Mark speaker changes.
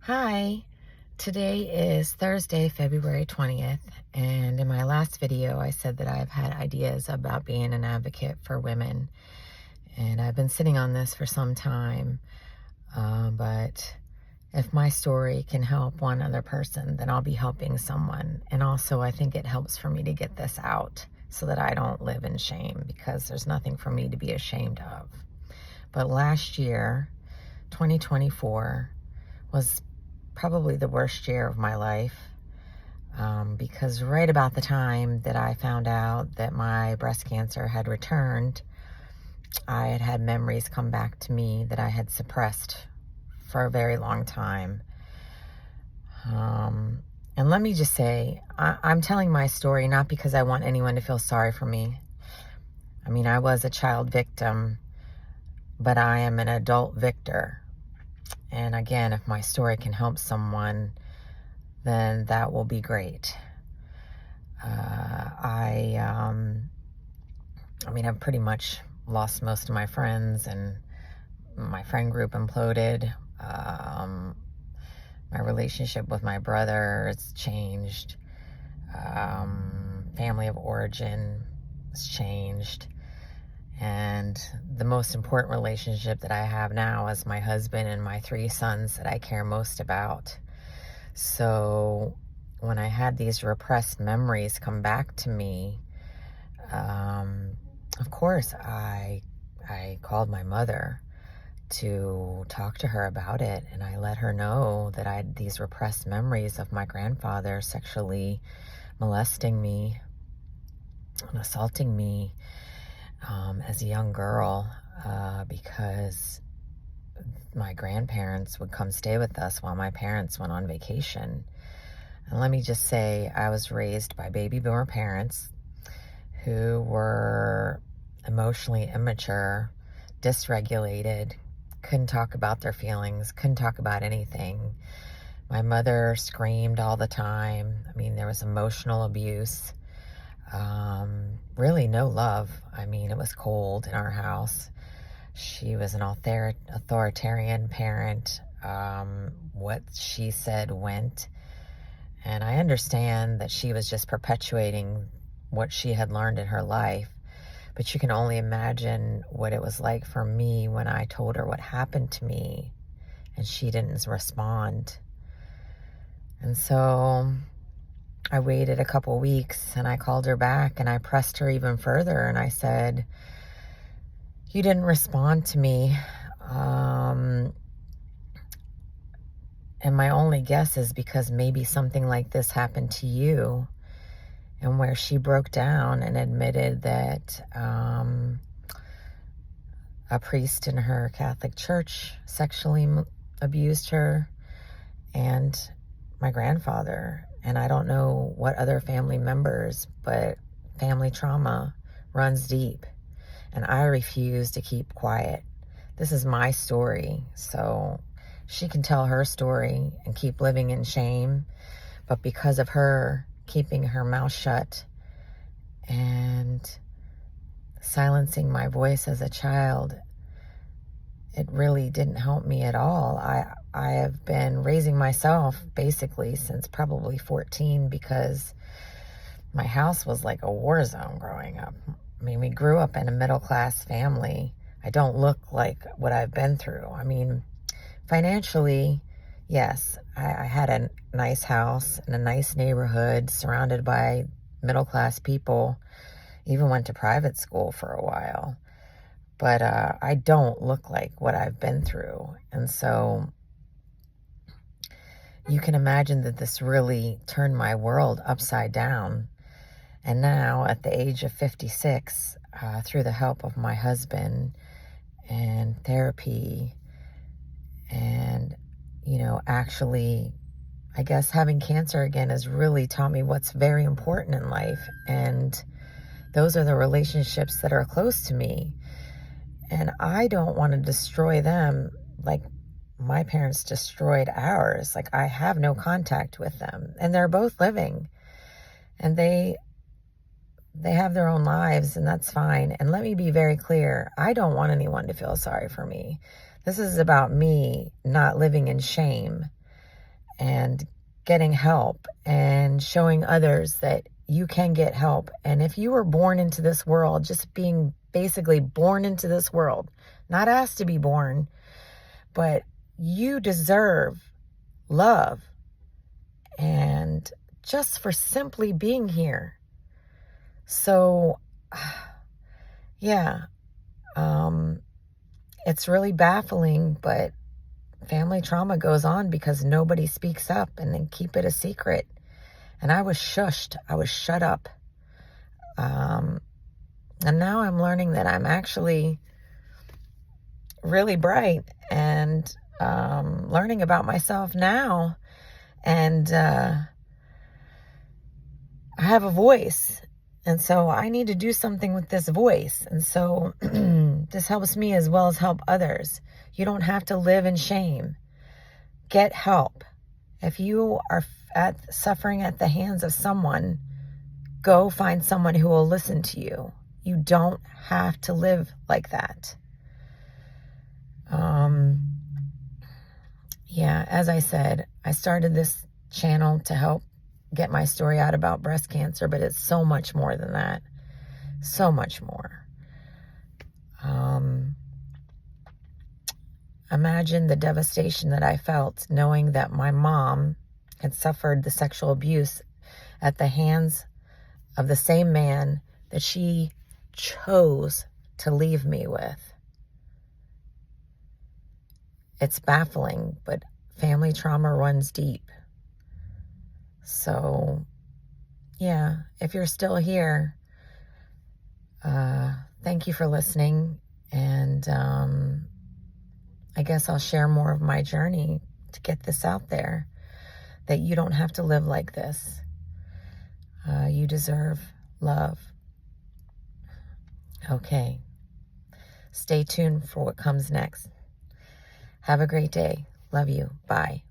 Speaker 1: Hi, today is Thursday, February 20th, and in my last video I said that I've had ideas about being an advocate for women, and I've been sitting on this for some time, but if my story can help one other person, then I'll be helping someone. And also I think it helps for me to get this out so that I don't live in shame, because there's nothing for me to be ashamed of. But last year, 2024, was probably the worst year of my life, because right about the time that I found out that my breast cancer had returned, I had had memories come back to me that I had suppressed for a very long time. And let me just say, I'm telling my story not because I want anyone to feel sorry for me. I mean, I was a child victim, but I am an adult victor. And again, if my story can help someone, then that will be great. I've pretty much lost most of my friends, and my friend group imploded. My relationship with my brother has changed. Family of origin has changed. And the most important relationship that I have now is my husband and my 3 sons that I care most about. So when I had these repressed memories come back to me, of course, I called my mother to talk to her about it, and I let her know that I had these repressed memories of my grandfather sexually molesting me and assaulting me as a young girl, because my grandparents would come stay with us while my parents went on vacation. And let me just say, I was raised by baby boomer parents who were emotionally immature, dysregulated, couldn't talk about their feelings, couldn't talk about anything. My mother screamed all the time. I mean, there was emotional abuse. Really no love. I mean, it was cold in our house. She was an authoritarian parent. What she said went. And I understand that she was just perpetuating what she had learned in her life. But you can only imagine what it was like for me when I told her what happened to me and she didn't respond. And so I waited a couple weeks, and I called her back, and I pressed her even further, and I said, "You didn't respond to me. And my only guess is because maybe something like this happened to you." And where she broke down and admitted that a priest in her Catholic church sexually abused her and my grandfather. And I don't know what other family members, but family trauma runs deep. And I refuse to keep quiet. This is my story. So she can tell her story and keep living in shame. But because of her keeping her mouth shut and silencing my voice as a child, it really didn't help me at all. I have been raising myself basically since probably 14, because my house was like a war zone growing up. I mean, we grew up in a middle-class family. I don't look like what I've been through. I mean, financially, yes, I had a nice house in a nice neighborhood surrounded by middle-class people. Even went to private school for a while. But I don't look like what I've been through. And so you can imagine that this really turned my world upside down. And now at the age of 56, through the help of my husband and therapy and, actually, I guess having cancer again has really taught me what's very important in life. And those are the relationships that are close to me. And I don't want to destroy them like my parents destroyed ours. Like, I have no contact with them. And they're both living. And they have their own lives, and that's fine. And let me be very clear. I don't want anyone to feel sorry for me. This is about me not living in shame. and getting help and showing others that you can get help. And if you were born into this world, just being basically born into this world, not asked to be born, but you deserve love. And just for simply being here. So, yeah, it's really baffling, but family trauma goes on because nobody speaks up and they keep it a secret. And I was shushed. I was shut up. And now I'm learning that I'm actually really bright and learning about myself now. And I have a voice. And so I need to do something with this voice. And so this helps me as well as help others. You don't have to live in shame. Get help. If you are suffering at the hands of someone, go find someone who will listen to you. You don't have to live like that. Yeah, as I said, I started this channel to help get my story out about breast cancer, but it's so much more than that. So much more. Imagine the devastation that I felt knowing that my mom had suffered the sexual abuse at the hands of the same man that she chose to leave me with. It's baffling, but family trauma runs deep. So, yeah, if you're still here, thank you for listening. And I guess I'll share more of my journey to get this out there, that you don't have to live like this. You deserve love. Okay. Stay tuned for what comes next. Have a great day. Love you. Bye.